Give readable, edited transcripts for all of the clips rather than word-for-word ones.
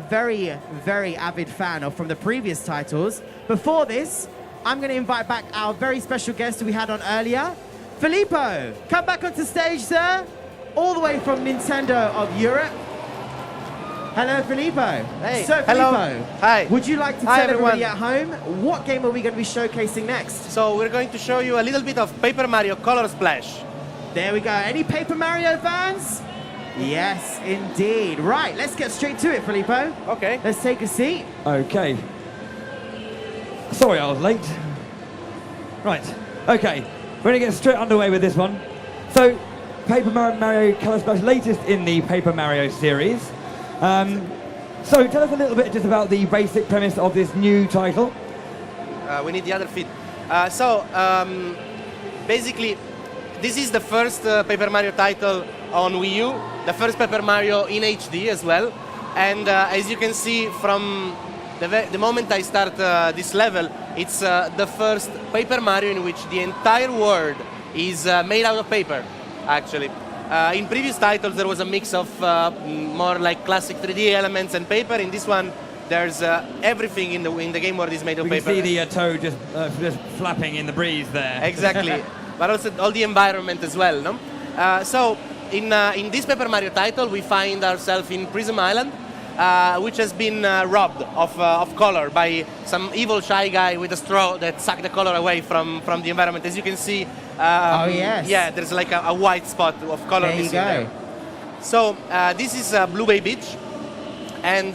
very, very avid fan of from the previous titles. Before this, I'm going to invite back our very special guest who we had on earlier. Filippo, come back onto stage, sir. All the way from Nintendo of Europe. Hello, Filippo. Hey. So, Hello. Filippo, Hi. would you like to Hi, tell everybody everyone. at home what game are we going to be showcasing next? So we're going to show you a little bit of Paper Mario Color Splash. There we go. Any Paper Mario fans? Yes, indeed. Right, let's get straight to it, Filippo. Okay. Let's take a seat. Okay. Sorry I was late. Right, okay. We're going to get straight underway with this one. So, Paper Mario Color Splash, latest in the Paper Mario series. So, tell us a little bit just about the basic premise of this new title. We need the other feet. Basically, this is the first Paper Mario title on Wii U, the first Paper Mario in HD as well. And as you can see from the moment I start this level, it's the first Paper Mario in which the entire world is made out of paper, actually. In previous titles, there was a mix of more like classic 3D elements and paper. In this one, there's everything in the game world is made of We paper. can see the toad just flapping in the breeze there. Exactly, but also all the environment as well, no? So in this Paper Mario title, we find ourselves in Prism Island, which has been robbed of color by some evil shy guy with a straw that sucked the color away from the environment. As you can see, Oh, yes. yeah, there's like a white spot of color There you missing go. there. So this is Blue Bay Beach, and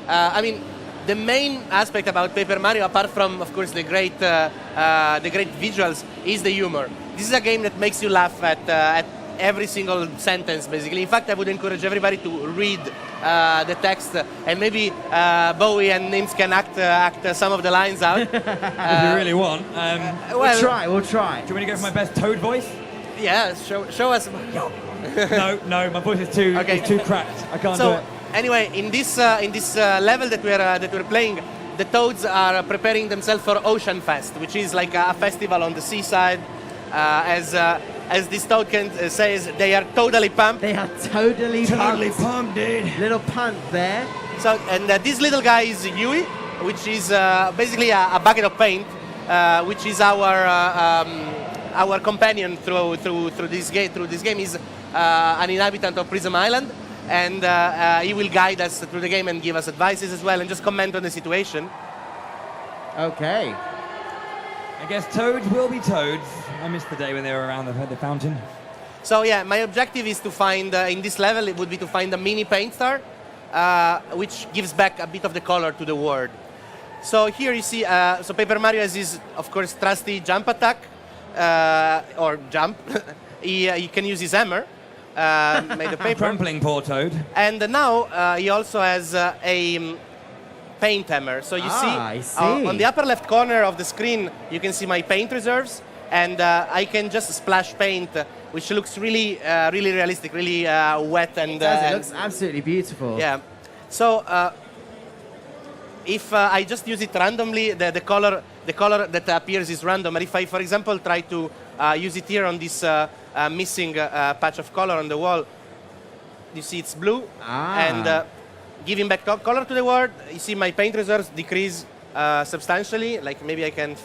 I mean, the main aspect about Paper Mario, apart from, of course, the great visuals, is the humor. This is a game that makes you laugh at every single sentence, basically. In fact, I would encourage everybody to read the text, and maybe Bowie and Nims can act some of the lines out. If you really want. We'll try. Do you want me to go for my best toad voice? Yeah, show us. No, my voice is too cracked. I can't do So it. anyway, in this level that we're playing, the toads are preparing themselves for Ocean Fest, which is like a festival on the seaside. As this toad says, they are totally pumped. They are totally pumped, dude. Little punt there. So, and this little guy is Yui, which is basically a bucket of paint, which is our companion through this game. Through this game, is an inhabitant of Prism Island, and he will guide us through the game and give us advices as well, and just comment on the situation. Okay. I guess toads will be toads. I missed the day when they were around the fountain. So yeah, my objective is to find, in this level, it would be to find a mini paint star, which gives back a bit of the color to the world. So here you see, so Paper Mario has his, of course, trusty jump attack, or jump. He can use his hammer, made of paper. Trampling poor toad. And now he also has a paint hammer. So you I see. on the upper left corner of the screen, you can see my paint reserves. And I can just splash paint, which looks really, really realistic, really wet and. It looks absolutely beautiful. Yeah. So if I just use it randomly, the color that appears is random. And if I, for example, try to use it here on this missing patch of color on the wall, you see it's blue. And giving back color to the world, you see my paint reserves decrease substantially. Like maybe I can.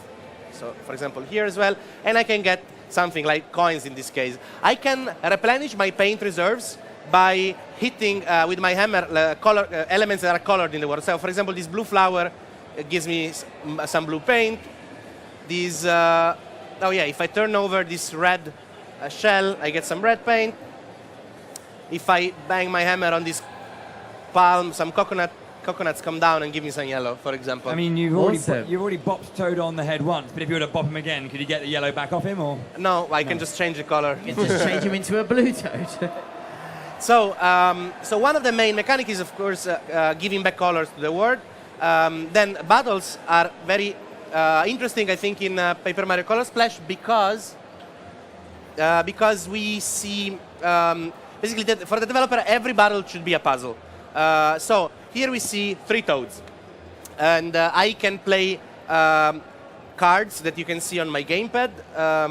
So, for example, here as well, and I can get something like coins in this case. I can replenish my paint reserves by hitting with my hammer elements that are colored in the world. So, for example, this blue flower gives me some blue paint. These, oh yeah, if I turn over this red shell, I get some red paint. If I bang my hammer on this palm, some coconuts come down and give me some yellow, for example. I mean, you've Awesome. already bopped Toad on the head once, but if you were to bop him again, could you get the yellow back off him, or? No, I can just change the color. You can just change him into a blue toad. So, so one of the main mechanics is, of course, giving back colors to the world. Then battles are very interesting, I think, in Paper Mario Color Splash because we see basically for the developer, every battle should be a puzzle. So here we see 3 toads, and I can play cards that you can see on my gamepad. I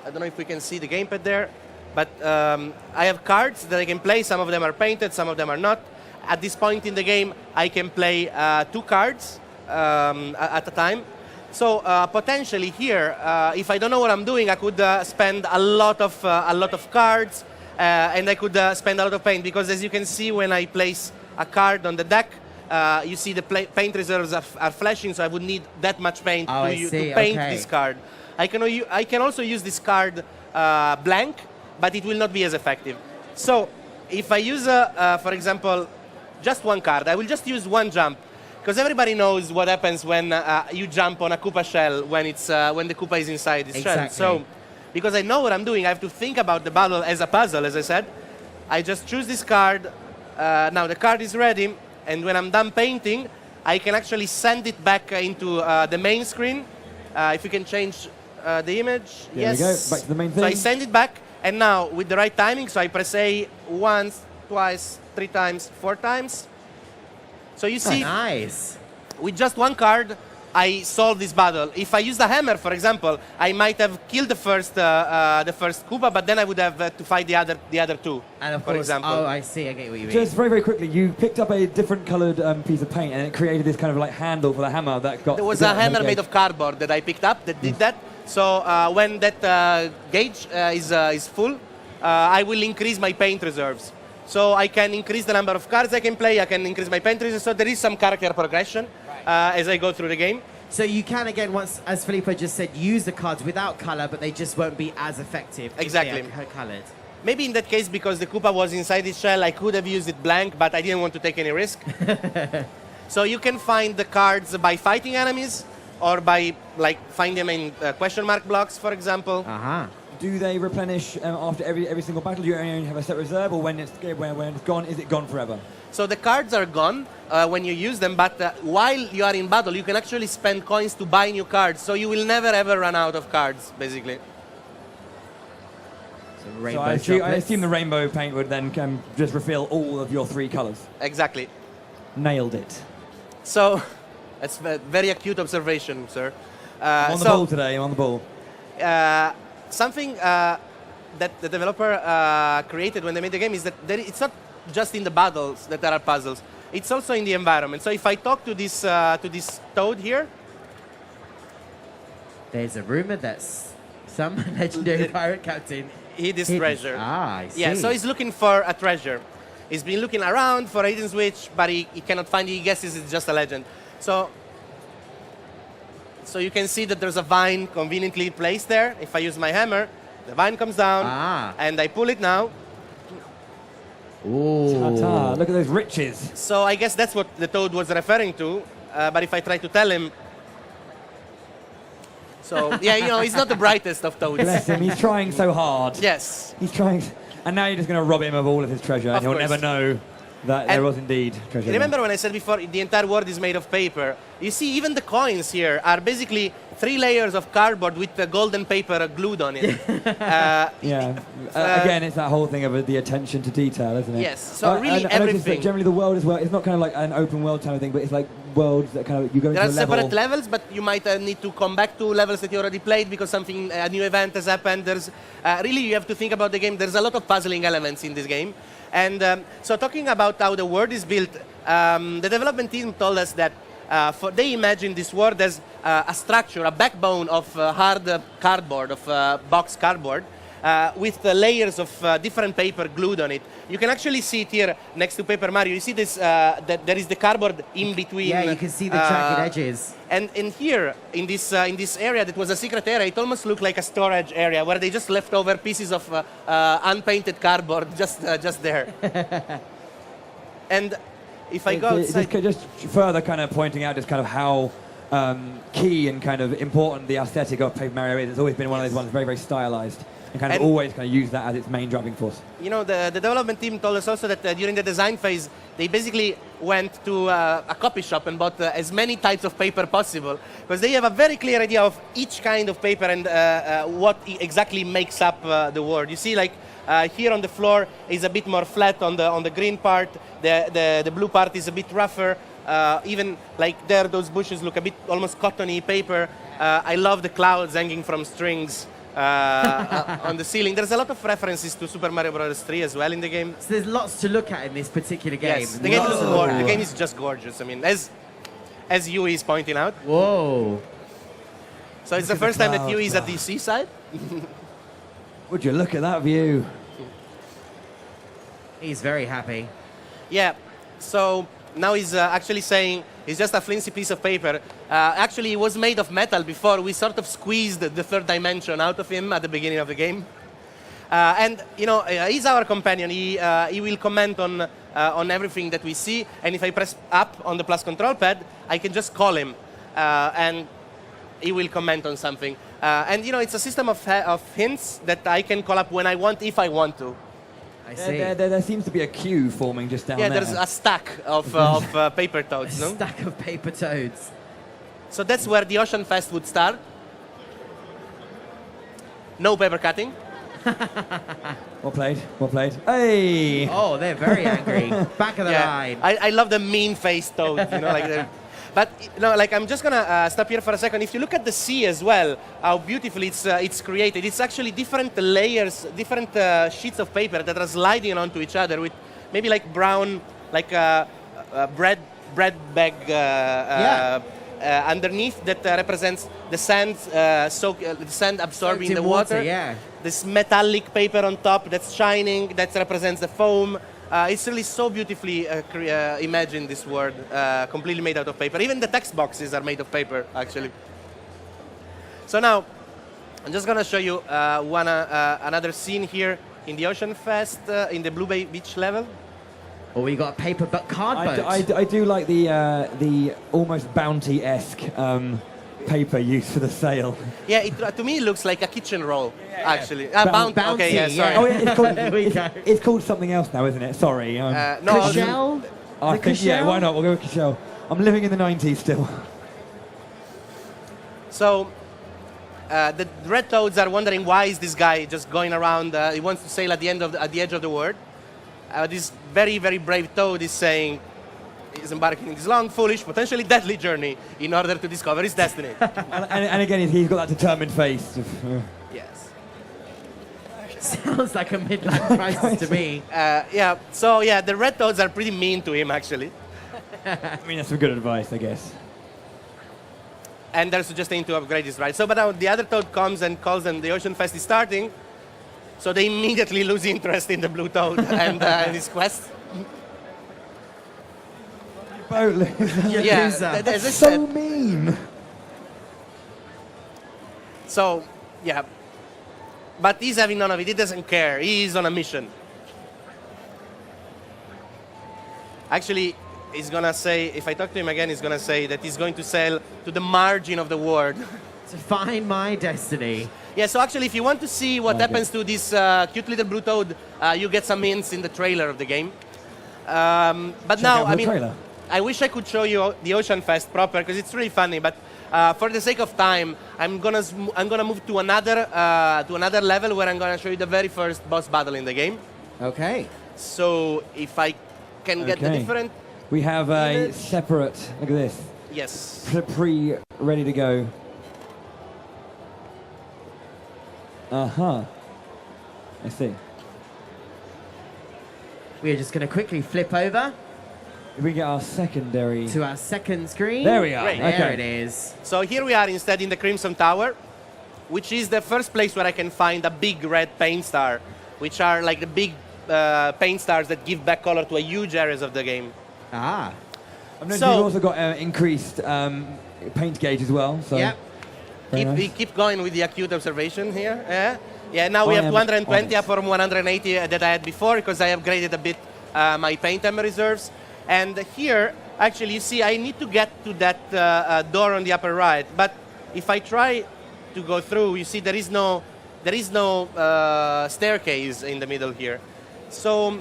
don't know if we can see the gamepad there, but I have cards that I can play. Some of them are painted, some of them are not. at this point in the game, I can play 2 cards at a time. So potentially here, if I don't know what I'm doing, I could spend a lot of cards, and I could spend a lot of paint, because as you can see, when I place a card on the deck, you see the paint reserves are flashing, so I would need that much paint to paint this card. I can also use this card blank, but it will not be as effective. So if I use, for example, just 1 card, I will just use 1 jump, because everybody knows what happens when you jump on a Koopa shell when the Koopa is inside its shell. So because I know what I'm doing, I have to think about the battle as a puzzle, as I said. I just choose this card. Now the card is ready, and when I'm done painting, I can actually send it back into the main screen. If you can change the image. There we go, back to the main thing. So I send it back, and now with the right timing, so I press A once, twice, 3 times, 4 times. So you see, nice. With just 1 card, I solve this battle. If I use the hammer, for example, I might have killed the first Koopa, but then I would have to fight the other 2. And of for course, example. oh, I see. I get what you mean. Just very, very quickly, you picked up a different coloured piece of paint, and it created this kind of like handle for the hammer that got. There was a hammer made of cardboard that I picked up that did that. So when that gauge is full, I will increase my paint reserves. So I can increase the number of cards I can play, I can increase my paint reserves, so there is some character progression as I go through the game. So you can, again, once, as Filippo just said, use the cards without colour, but they just won't be as effective Exactly. if they are coloured. Maybe in that case, because the Koopa was inside its shell, I could have used it blank, but I didn't want to take any risk. So you can find the cards by fighting enemies, or by find them in question mark blocks, for example. Do they replenish after every single battle? Do you only have a set reserve, or when it's gone, is it gone forever? So the cards are gone when you use them, but while you are in battle, you can actually spend coins to buy new cards. So you will never ever run out of cards, basically. So I assume the rainbow paint would then just refill all of your 3 colours. Exactly. Nailed it. So that's a very acute observation, sir. I'm on the ball today. I'm on the ball. Something that the developer created when they made the game is that it's not just in the battles that there are puzzles. It's also in the environment. So if I talk to this toad here, there's a rumor that some legendary pirate captain hid this treasure. I see. Yeah, so he's looking for a treasure. He's been looking around for a hidden switch, but he cannot find it. He guesses it's just a legend. So you can see that there's a vine conveniently placed there. If I use my hammer, the vine comes down, and I pull it now. Ooh. Ta-ta, look at those riches. So I guess that's what the toad was referring to. But if I try to tell him, so yeah, he's not the brightest of toads. Bless him, he's trying so hard. Yes. He's trying, and now you're just going to rob him of all of his treasure, and he'll never know that there was indeed treasure. Remember when I said before, the entire world is made of paper? You see, even the coins here are basically 3 layers of cardboard with the golden paper glued on it. Again, it's that whole thing of the attention to detail, isn't it? Yes, so really I noticed that everything. generally the world as well, it's not kind of like an open world kind of thing, but it's like worlds that kind of, you go into There a are level. separate levels, but you might need to come back to levels that you already played because a new event has happened. There's really, you have to think about the game. There's a lot of puzzling elements in this game. And so talking about how the world is built, the development team told us that they imagine this world as a structure, a backbone of hard cardboard, of box cardboard, with layers of different paper glued on it. You can actually see it here next to Paper Mario. You see this, that there is the cardboard in between. Yeah, you can see the jagged edges. And here, in this area that was a secret area, it almost looked like a storage area where they just left over pieces of unpainted cardboard just there. And if I go outside... Just further kind of pointing out just kind of how key and kind of important the aesthetic of Paper Mario is. It's always been one of those ones very, very stylized. And kind of always kind of use that as its main driving force. You know, the development team told us also that during the design phase, they basically went to a copy shop and bought as many types of paper possible, because they have a very clear idea of each kind of paper and what exactly makes up the world. You see, like here on the floor is a bit more flat on the green part. The blue part is a bit rougher. Even like there, those bushes look a bit almost cottony paper. I love the clouds hanging from strings. on the ceiling. There's a lot of references to Super Mario Bros. 3 as well in the game. So there's lots to look at in this particular game. Yes, the game is just gorgeous. I mean, as Yui is pointing out. Whoa. So it's the Look at first the time that clouds, Yui is at wow. the seaside. Would you look at that view? He's very happy. Yeah. So now he's actually saying it's just a flimsy piece of paper. Actually, it was made of metal before. We sort of squeezed the third dimension out of him at the beginning of the game. And you know, he's our companion. He will comment on everything that we see. And if I press up on the plus control pad, I can just call him, and he will comment on something. And you know, it's a system of hints that I can call up when I want, if I want to. I see. There seems to be a queue forming just down Yeah, there. there's a stack of paper toads. A No? stack of paper toads. So that's where the Ocean Fest would start. No paper cutting. Well played, well played. Hey! Oh, they're very angry. Back of the line. I love the mean-faced toads, you know, like but you know, like I'm just gonna stop here for a second. If you look at the sea as well, how beautifully it's created. It's actually different layers, different sheets of paper that are sliding onto each other with maybe like brown, like bread bag underneath that represents the sand, the sand absorbing Soaked the in water. Yeah. This metallic paper on top that's shining, that represents the foam. It's really so beautifully imagined, this world, completely made out of paper. Even the text boxes are made of paper, actually. So now, I'm just going to show you another scene here in the Ocean Fest, in the Blue Bay Beach level. Oh, we got a paper card boat. I do like the almost bounty-esque paper used for the sail. Yeah, to me it looks like a kitchen roll, actually. Bounty, okay, yeah, sorry. yeah. Oh, yeah, it's called, There we go. it's called something else now, isn't it? Sorry. No, Cashel? I The think, yeah, Cashel? why not? We'll go with Cashel. I'm living in the 90s still. So, the red toads are wondering why is this guy just going around. He wants to sail at the edge of the world. This very, very brave toad is saying he's embarking in this long, foolish, potentially deadly journey in order to discover his destiny. and again, he's got that determined face. Yes. Sounds like a midlife crisis to me. Yeah. So yeah, the red toads are pretty mean to him actually, I mean, that's some good advice, I guess. and they're suggesting to upgrade his ride. So, but now the other toad comes and calls them. The Ocean Fest is starting, so they immediately lose interest in the blue toad and his quest. Boat Yeah, loser. as I That's said. so mean. So, yeah. But he's having none of it. He doesn't care. He's on a mission. Actually, he's going to say, if I talk to him again, he's going to say that he's going to sail to the margin of the world. To find my destiny. Yeah, so actually, if you want to see what happens to this cute little blue toad, you get some hints in the trailer of the game. But Check now, out I the mean, trailer. I wish I could show you the Ocean Fest proper because it's really funny. But for the sake of time, I'm gonna move to another level where I'm gonna show you the very first boss battle in the game. Okay. So if I can get the Okay. different, We have a Image. separate, look at this, yes. ready to go. Uh-huh. I see. We are just going to quickly flip over We get our secondary. to our second screen. There we are. Great. There Okay. it is. So here we are instead in the Crimson Tower, which is the first place where I can find a big red paint star, which are like the big paint stars that give back color to a huge areas of the game. Ah. I've noticed So- you've also got increased paint gauge as well. So Yep. very nice. We keep going with the acute observation here. Yeah, yeah. Now we I have am 220 on up from 180 that I had before because I upgraded a bit my paint ammo reserves. And here, actually, you see, I need to get to that door on the upper right. But if I try to go through, you see, there is no staircase in the middle here. So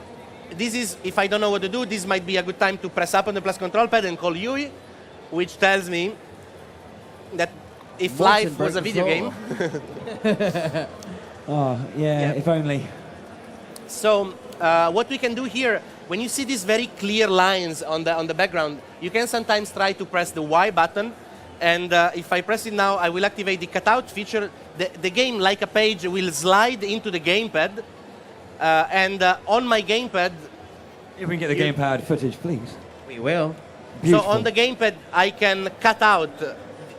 this is, if I don't know what to do, this might be a good time to press up on the plus control pad and call Yui, which tells me that if Watson life was broke a the video game. floor. Oh, yeah, if only. So what we can do here, when you see these very clear lines on the background, you can sometimes try to press the Y button And if I press it now, I will activate the cutout feature. The game, like a page, will slide into the gamepad. And on my gamepad... If we can get the gamepad footage, please. We will. Beautiful. So on the gamepad, I can cut out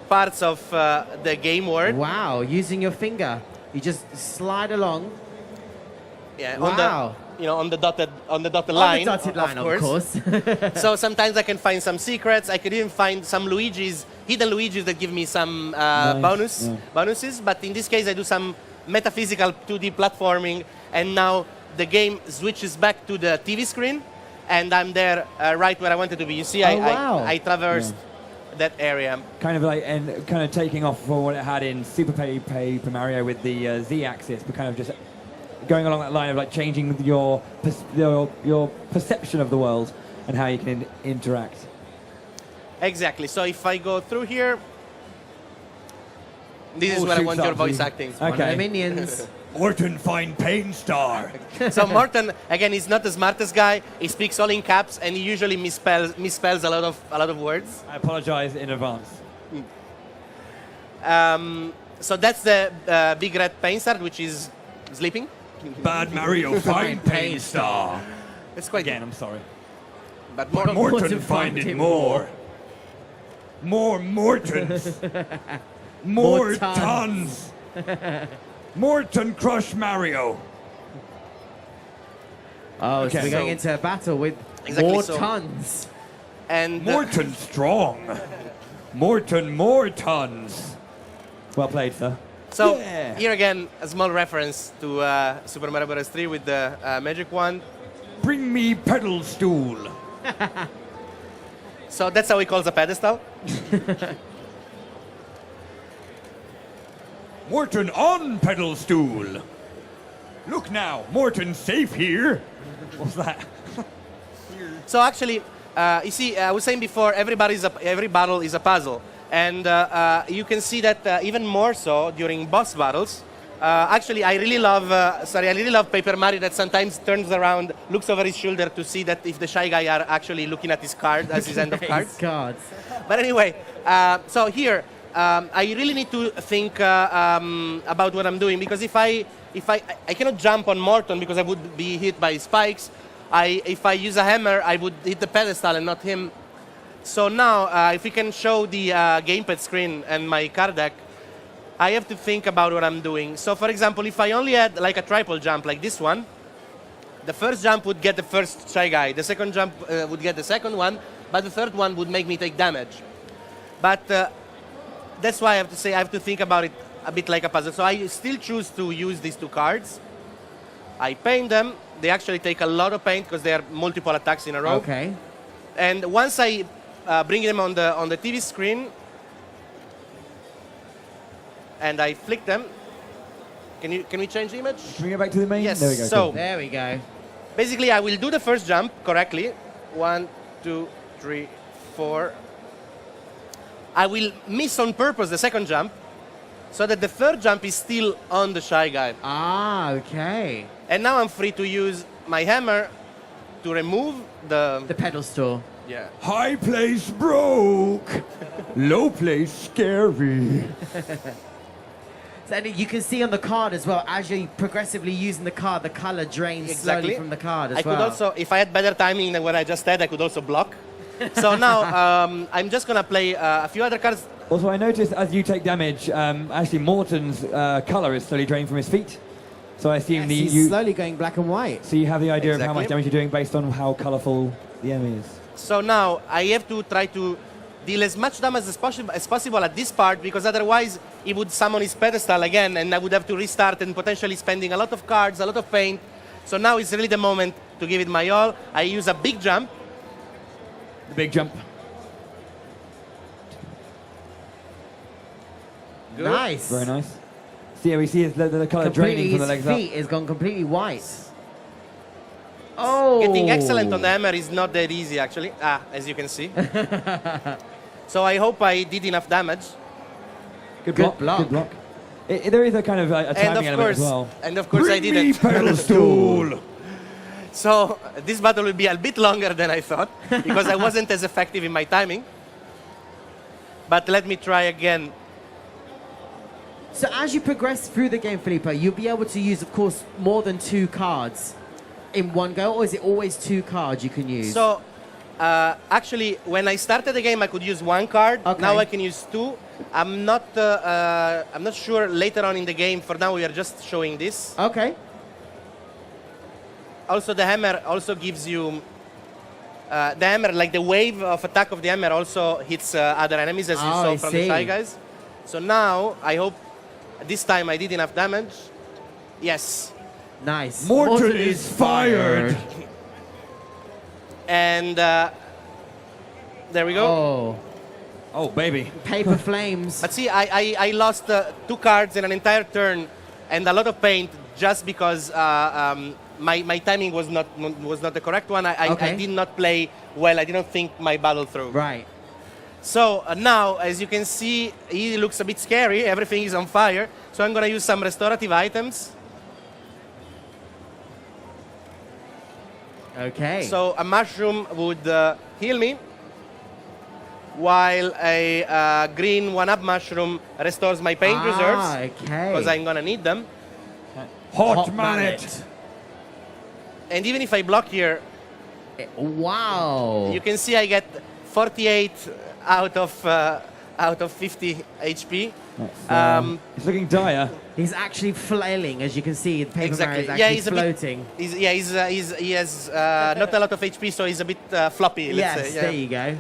parts of the game word. Wow, using your finger. You just slide along. Yeah, Wow. on the dotted line. On the dotted line, of course. So sometimes I can find some secrets. I could even find some Luigis, hidden Luigis that give me some bonuses. But in this case, I do some metaphysical 2D platforming, and now the game switches back to the TV screen, and I'm there right where I wanted to be. You see, I traversed that area. Kind of like, and kind of taking off for what it had in Super Paper Mario with the Z-axis, but kind of just going along that line of like changing your perception of the world and how you can interact. Exactly. So if I go through here, this is where I want your voice acting. Okay. One of the minions. Morton, find Pain Star. So Morton, again, is not the smartest guy. He speaks all in caps, and he usually misspells a lot of words. I apologize in advance. So that's the big red Pain Star, which is sleeping. Bad Mario, find Pain Star. It's quite Again, I'm sorry. But Morton, find it more. More Mortons. More tons. Morton, crush Mario. Oh, Okay. so we're going into a battle with more tons. And Morton strong. Morton, more tons. Well played, sir. so Yeah. here again, a small reference to Super Mario Bros. 3 with the magic wand. Bring me pedal stool. So that's how he calls a pedestal. Morton on pedal stool. Look now, Morton safe here. What's that? So actually, you see, I was saying before, every battle is a puzzle. And you can see that even more so during boss battles. Actually, I really love Paper Mario that sometimes turns around, looks over his shoulder to see that if the Shy Guy are actually looking at his card as his end of cards. But anyway, so here, I really need to think about what I'm doing, because if I cannot jump on Morton because I would be hit by spikes. If I use a hammer, I would hit the pedestal and not him. So now, if we can show the gamepad screen and my card deck, I have to think about what I'm doing. So for example, if I only had like a triple jump like this one, the first jump would get the first Shy Guy, the second jump would get the second one, but the third one would make me take damage. But that's why I have to say I have to think about it a bit like a puzzle. So I still choose to use these two cards. I paint them. They actually take a lot of paint because they are multiple attacks in a row. Okay. And once I bring them on the TV screen, and I flick them. Can we change the image? Can we go back to the main? Yes. There we go. So cool. There we go. basically, I will do the first jump correctly. 1, 2, 3, 4. I will miss on purpose the second jump, so that the third jump is still on the Shy Guy. Ah, okay. And now I'm free to use my hammer to remove the pedal stool. Yeah. High place broke. Low place scary. So you can see on the card as well, as you're progressively using the card, the color drains slowly from the card as well. I could also, if I had better timing than what I just had, I could also block. So now I'm just going to play a few other cards. Also, I noticed as you take damage, actually Morton's color is slowly drained from his feet. So I assume he's slowly going black and white. So you have the idea of how much damage you're doing based on how colorful the enemy is. So now I have to try to deal as much damage as possible at this part, because otherwise he would summon his pedestal again and I would have to restart and potentially spending a lot of cards, a lot of paint. So now is really the moment to give it my all. I use a big jump. The big jump. Good. Nice. Very nice. See how we see the color draining from the legs up. His feet has gone completely white. Oh! Getting excellent on the hammer is not that easy, actually. As you can see. So I hope I did enough damage. Good block. Good block. There is a kind of a timing element as well. And of course I didn't. Pedal stool. So this battle will be a bit longer than I thought, because I wasn't as effective in my timing. but let me try again. So as you progress through the game, Filippo, you'll be able to use, of course, more than 2 cards in one go, or is it always 2 cards you can use? So, actually, when I started the game, I could use 1 card. Okay. Now I can use 2. I'm not sure later on in the game. For now, we are just showing this. Okay. Also, the hammer also gives you the hammer, like the wave of attack of the hammer, also hits other enemies, as you saw from the Shy Guys. So now I hope this time I did enough damage. Yes. Nice. Morton is fired. And there we go. Oh. Oh, baby. Paper flames. But see, I lost 2 cards in an entire turn and a lot of paint just because my timing was not the correct one. I did not play well. I didn't think my battle through. Right. So now, as you can see, he looks a bit scary. Everything is on fire. So I'm going to use some restorative items. Okay. So a mushroom would heal me, while a green 1-up mushroom restores my paint reserves. Okay. Because I'm going to need them. Hot mallet. And even if I block here, Wow. you can see I get 48 out of 50 HP. It's looking dire. He's actually flailing, as you can see. The paper Mario is Yeah, actually he's floating. he has not a lot of HP, so he's a bit floppy, let's say. Yeah. There you go.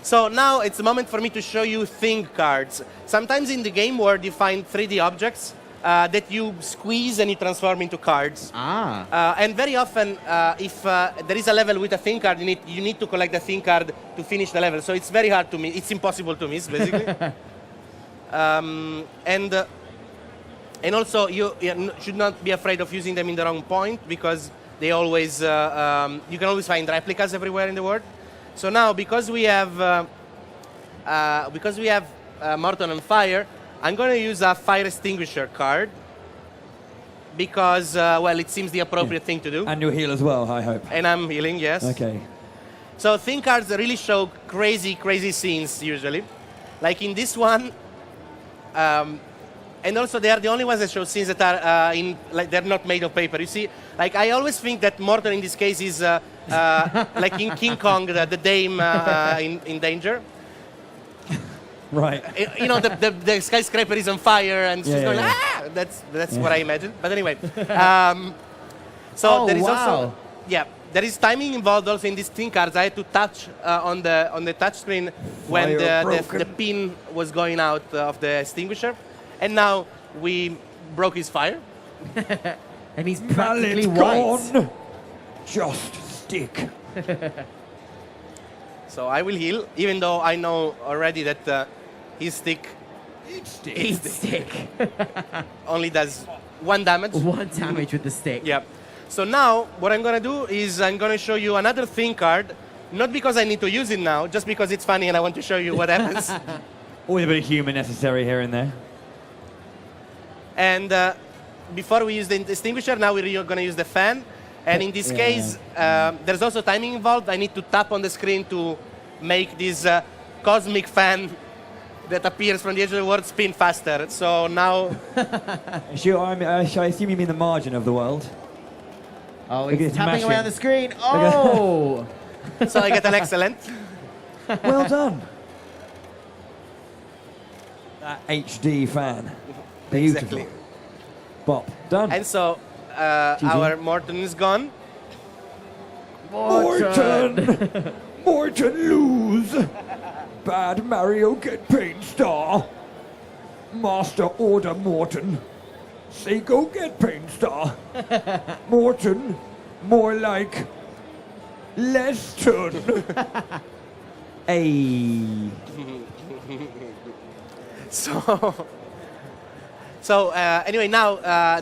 So now it's a moment for me to show you think cards. Sometimes in the game world you find 3D objects that you squeeze and you transform into cards. And very often, if there is a level with a thin card, you need to collect the thin card to finish the level. So it's very hard to miss. It's impossible to miss, basically. And also, you should not be afraid of using them in the wrong point, because they always you can always find replicas everywhere in the world. So now, because we have Morton on fire, I'm going to use a fire extinguisher card because, well, it seems the appropriate thing to do. And you'll heal as well, I hope. And I'm healing, yes. Okay. So thin cards really show crazy, crazy scenes usually. Like in this one, and also they are the only ones that show scenes that are like they're not made of paper. You see, like I always think that Morton in this case is like in King Kong, the dame in danger. Right. You know, the skyscraper is on fire and she's going, yeah. ah! That's what I imagine. But anyway, so there is also, there is timing involved also in these thin cards. I had to touch on the touch screen when the pin was going out of the extinguisher, and now we broke his fire. And he's practically white. Gone. Just stick. So I will heal, even though I know already that his stick only does 1 damage. 1 damage with the stick. Yeah. So now, what I'm going to do is I'm going to show you another thin card, not because I need to use it now, just because it's funny and I want to show you what happens. Always a bit of humour necessary here and there. And before we use the extinguisher, now we're going to use the fan. And in this case, there's also timing involved. I need to tap on the screen to make this cosmic fan that appears from the edge of the world spin faster. So now... I assume you mean the margin of the world? Oh, he's tapping away on the screen. Oh! So I get an excellent. Well done. That HD fan. Beautiful. Exactly. Bop. Done. And so our Morton is gone. Morton! Morton lose! Bad Mario get paint star. Master order Morton. Say go get paint star. Morton, more like Leston. Ayy. So anyway, now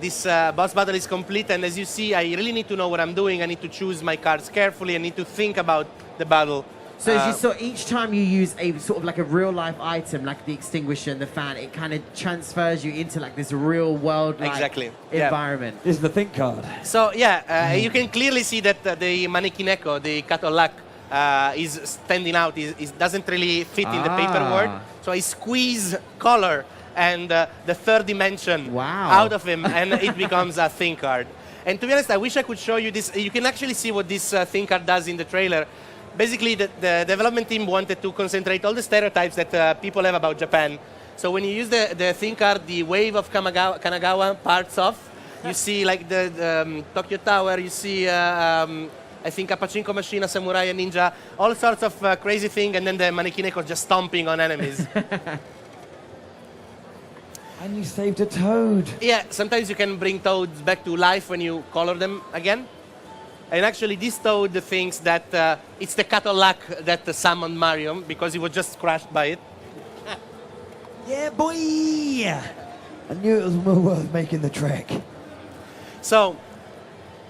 this boss battle is complete, and as you see, I really need to know what I'm doing. I need to choose my cards carefully. I need to think about the battle. So as you saw, each time you use a sort of like a real life item, like the extinguisher and the fan, it kind of transfers you into like this real world environment. This is the think card. So yeah, you can clearly see that the Manekineko, the Katolak, is standing out. It doesn't really fit in the paper world. So I squeeze color and the third dimension out of him, and it becomes a thin card. And to be honest, I wish I could show you this. You can actually see what this thin card does in the trailer. Basically, the development team wanted to concentrate all the stereotypes that people have about Japan. So when you use the thin card, the wave of Kanagawa parts off. You see like the Tokyo Tower, you see, I think, a pachinko machine, a samurai, a ninja, all sorts of crazy things, and then the Manekineko just stomping on enemies. And you saved a toad. Yeah, sometimes you can bring toads back to life when you color them again. And actually, this toad thinks that it's the cat of luck that summoned Mario, because he was just crushed by it. Yeah, boy! I knew it was well worth making the trek. So,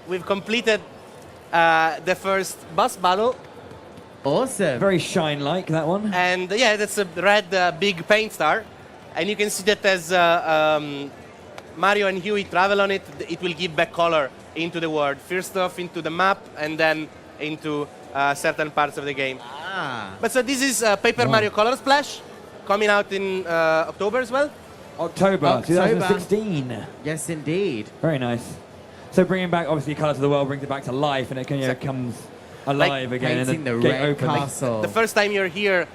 we've completed the first boss battle. Awesome. Very shine-like, that one. And yeah, that's a red big paint star. And you can see that as Mario and Huey travel on it, it will give back color into the world. First off into the map, and then into certain parts of the game. But so this is Paper Mario Color Splash, coming out in October as well. October 2016. Yes, indeed. Very nice. So bringing back, obviously, Color to the World brings it back to life, and it comes alive again. Painting the gate red opens. castle. The first time you're here,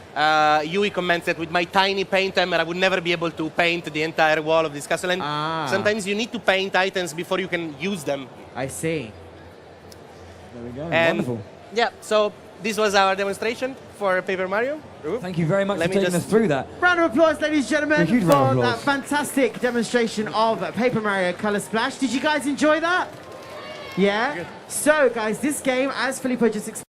Yui comments that with my tiny paint hammer, I would never be able to paint the entire wall of this castle. And sometimes you need to paint items before you can use them. I see. There we go. And wonderful. Yeah, so this was our demonstration for Paper Mario. Thank you very much Let for me taking just- us through that. Round of applause, ladies and gentlemen, A huge for round of that applause. fantastic demonstration of Paper Mario Color Splash. Did you guys enjoy that? Yeah? So, guys, this game, as Filippo just explained,